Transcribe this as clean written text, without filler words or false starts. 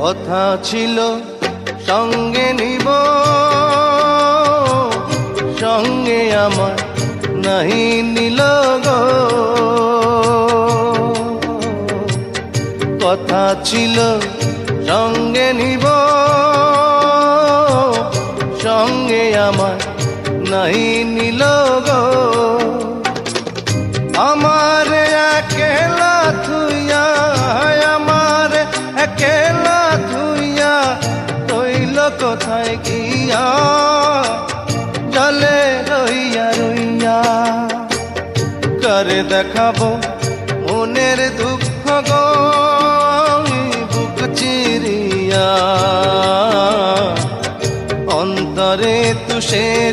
কথা ছিল সঙ্গে নিব, সঙ্গে আমার নাহি নিল গো। কথা ছিল সঙ্গে নিব, সঙ্গে আমার নাহি নিল গো। আমার একেলা থুইয়া, আমার একেলা থুইয়া রইল কোথায় গিয়া, জলে রইয়া রইয়া। করে দেখাবো মনের দুঃখ গো বুক চিরিয়া, অন্তরে তুষের